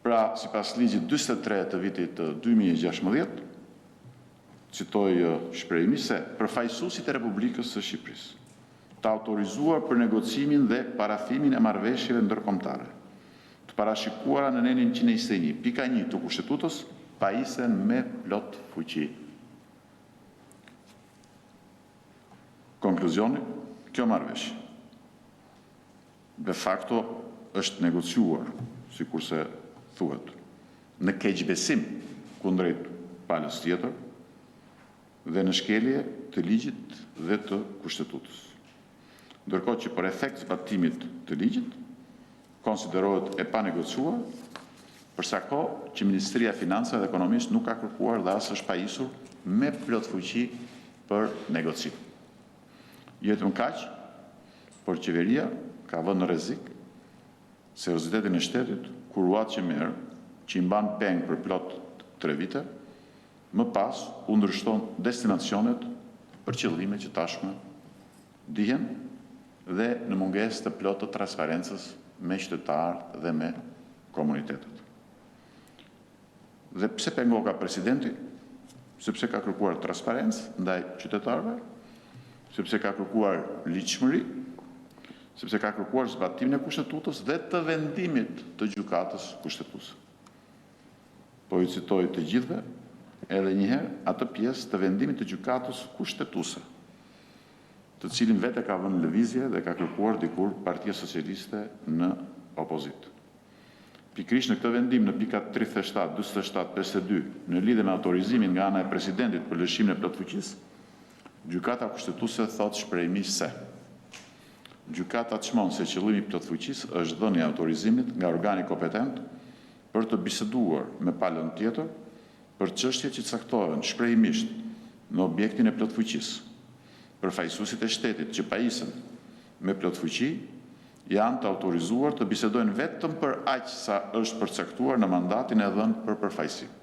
Pra, sipas ligjit 43 të vitit 2016, citoj shprehimi se përfaqësuesit e Republikës së Shqipërisë të autorizuar për negocimin dhe parafimin e marrëveshjeve ndërkombëtare, të parashikuara në nenin 121, pika 1 të Kushtetutës, pajisen me plot fuqi. Konkluzioni, kjo marrëveshje de facto është negociuar, sikurse thuhet, në keqbesim kundrejt palës tjetër dhe në shkelje të ligjit dhe të Kushtetutës. Ndërkohë që për efekt zbatimit të ligjit konsiderohet e pa negociuar, përsa kohë që Ministria e Financave dhe Ekonomisë nuk ka kërkuar dhe as është pajisur me plot fuqi për negocim. Jetëm kaq, por qeveria ka vënë në rrezik seriozitetin e shtetit kur uat që merr, që i mban peng për plot 3 vite, më pas u ndryshton destinacionet për qëllime që tashmë dihen dhe në mungesë të plot të transparencës me qytetarët dhe me komunitetet. Dhe pse pengoka presidenti? Sepse ka kërkuar transparencë ndaj qytetarëve, sepse ka kërkuar ligjshmëri, sepse ka kërkuar zbatimin e Kushtetutës dhe të vendimit të gjykatës kushtetuese. Po i citoj të gjithëve edhe një herë atë pjesë të vendimit të gjykatës kushtetuese, të cilin vetë ka vënë në lëvizje dhe ka kërkuar dikur Partia Socialiste në opozitë. Pikërisht në këtë vendim në pikat 37, 47, 52, në lidhje me autorizimin nga ana e presidentit për lëshimin e plotfuqisë, gjykata kushtetuese thotë shprehimi se gjykata çmon se qëllimi i plotfuqisë është dhënia e autorizimit nga organi kompetent për të biseduar me palën tjetër për çështje që caktohen shprehimisht në objektin e plotfuqisë. Përfaqësuesit e shtetit që pajisen me plotfuqi janë të autorizuar të bisedojnë vetëm për aq sa është përcaktuar në mandatin e dhënë për përfaqësim.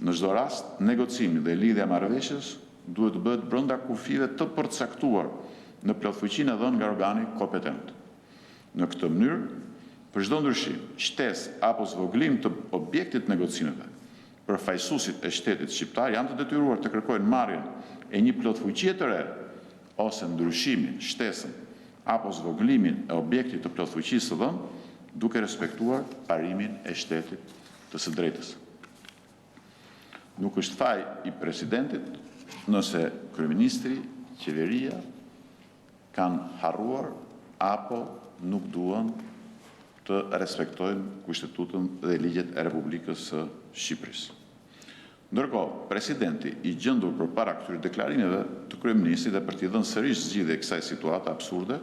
Në çdo rast, negocimi dhe lidhja e marrëveshjes duhet të bëhet brenda kufive të përcaktuar në plotfuqinë e dhënë nga organi kompetent. Në këtë mënyrë, për çdo ndryshim, shtesë apo zvogëlim të objektit negocimeve, përfaqësuesit e shtetit shqiptar janë të detyruar të kërkojnë marrjen e një plotfuqie të re ose ndryshimin, shtesën apo zvogëlimin e objektit të plotfuqisë së dhënë, duke respektuar parimin e shtetit të së drejtës. Nuk është faj i presidentit nëse kryeministri, qeveria kanë harruar apo nuk duan të respektojnë Kushtetutën dhe ligjet e Republikës së Shqipërisë. Ndërkohë, presidenti i gjendur përpara këtyre deklarimeve të kryeministrit dhe për t'i dhënë sërish zgjidhje kësaj situate absurde,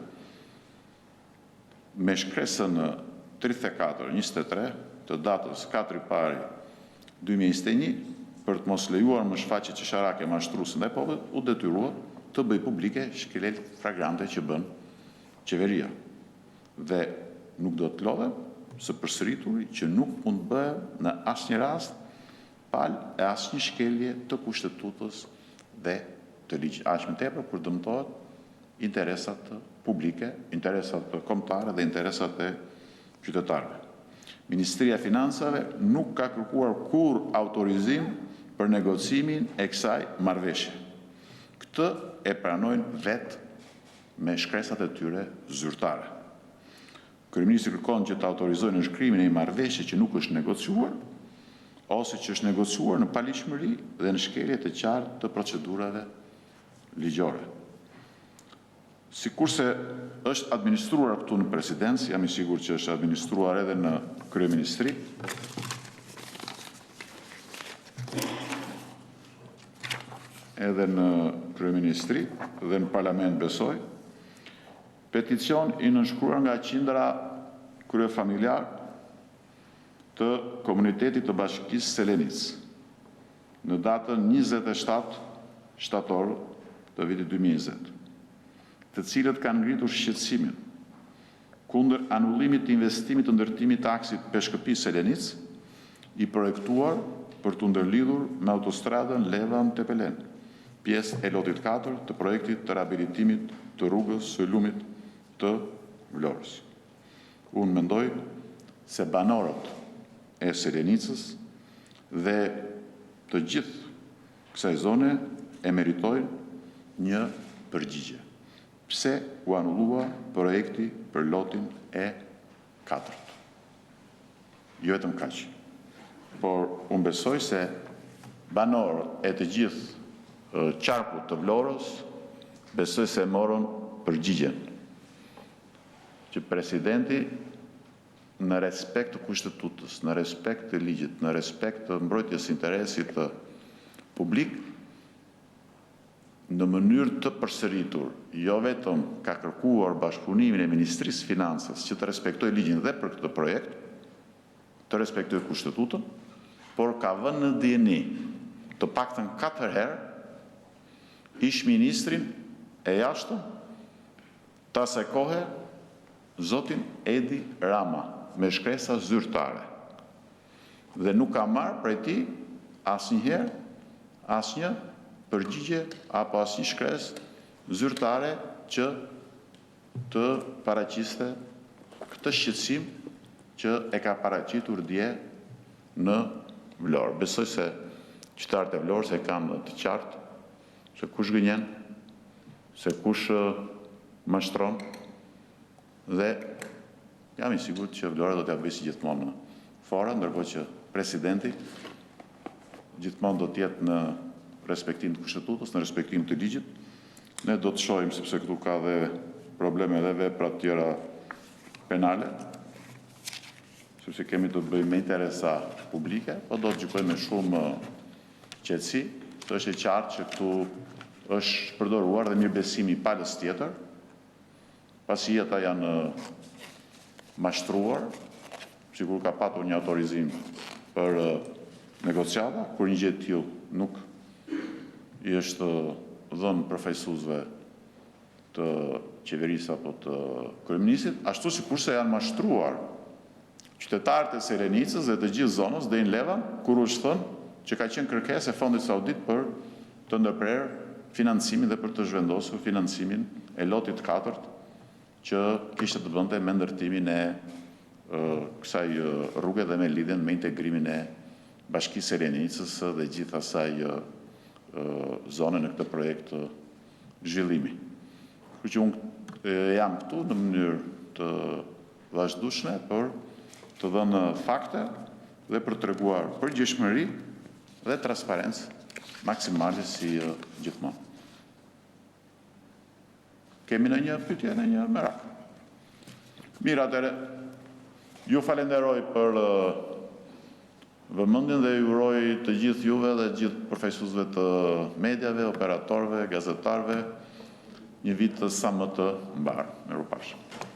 me shkresën 34-23 të datës 4/1/2021, për të mos lejuar më shfaqje qesharake mashtruese ndaj popullit, u detyrua të bëj publike shkelje flagrante që bën qeveria. Dhe nuk do të lodhem së përsërituri që nuk mund të bëhet në asnjë rast palë e asnjë shkelje të Kushtetutës dhe të ligjit, aq më tepër kur dëmtohet interesat publike, interesat kombëtare dhe interesat e qytetarëve. Ministria e Financave nuk ka kërkuar kurrë autorizim për negocimin e kësaj marrëveshje. Këtë e pranojnë vetë me shkresat e tyre zyrtare. Kryeministri kërkon që të autorizojnë nënshkrimin e një marrëveshje që nuk është negociuar, ose që është negociuar në paligjshmëri dhe në shkelje të qartë të procedurave ligjore. Sikurse është administruar këtu në presidencë, jam i sigurt që është administruar edhe në kryeministri. Edhe në kryeministri dhe në parlament besoj, peticion i nënshkruar nga qindra kryefamiljar të komunitetit të bashkisë Selenicë në datën 27 shtator të vitit 2020, të cilët kanë ngritur shqetësimin kundër anullimit të investimit të ndërtimit të aksit Peshkëpi Selenicë i projektuar për të ndërlidhur me autostradën Levan-Tepelen, pjesë e lotit 4 të projektit të rehabilitimit të rrugës së lumit të Vlorës. Unë mendoj se banorët e Selenicës dhe të gjithë kësaj zone e meritojnë një përgjigje. Pse u anullua projekti për lotin e 4? Jo vetëm kaq. Por unë besoj se banorët e të gjithë qarkut të Vlorës besoj se morën përgjigjen që presidenti në respekt të kushtetutës, në respekt të ligjit, në respekt të mbrojtjes interesit të publik, në mënyrë të përsëritur, jo vetëm ka kërkuar bashkëpunimin e Ministrisë Financës që të respektoj ligjin dhe për këtë projekt, të respektoj kushtetutën, por ka vënë në dieni të paktën 4 herë ish ministrin e jashtëm të asaj kohe zotin Edi Rama me shkresa zyrtare. Dhe nuk ka marrë prej tij asnjëherë asnjë përgjigje apo asnjë shkresë zyrtare që të paraqiste këtë shqetësim që e ka paraqitur dje në Vlorë. Besoj se qytetarët e Vlorës e kanë të qartë se kush gënjen, se kush mashtron dhe jam i sigurt që Vlora do t'ja bëjë gjithmonë në fora, ndërkohë që presidenti gjithmonë do t'jetë në respektim të kushtetutës, në respektim të ligjit. Ne do të shohim, sepse këtu ka dhe probleme dhe vepra të tjera penale, sepse kemi të bëjmë me interesa publike, po do të gjykojmë me shumë qetësi. Të është e qartë që këtu është përdoruar dhe mirëbesimi i palës tjetër, pasi ata janë mashtruar, sikur ka patur një autorizim për negociata, kur një gjë e tillë nuk i është dhënë përfaqësuesve të qeverisë apo të kryeministit, ashtu sikurse janë mashtruar qytetarët e Selenicës dhe të gjithë zonës deri në Levan, kur u është thënë që ka qenë kërkesë e Fondit Saudit për të ndërprerë financimin dhe për të zhvendosur financimin e lotit 4 që kishte të bënte me ndërtimin e kësaj rruge dhe me lidhjen me integrimin e Bashkisë Selenicës dhe gjithë asaj zone në këtë projekt të zhvillimi. Kështu që unë jam këtu në mënyrë të vazhdueshme për të dhënë fakte dhe për të treguar përgjegjësi dhe transparencë maksimale si gjithmonë. Kemi në një pyetje, në një merak. Mirë, atëre, ju falenderoj për vëmendjen dhe ju uroj të gjithë juve dhe gjithë përfaqësuesve të mediave, operatorëve, gazetarëve, një vit sa më të mbar. Mirupafshim.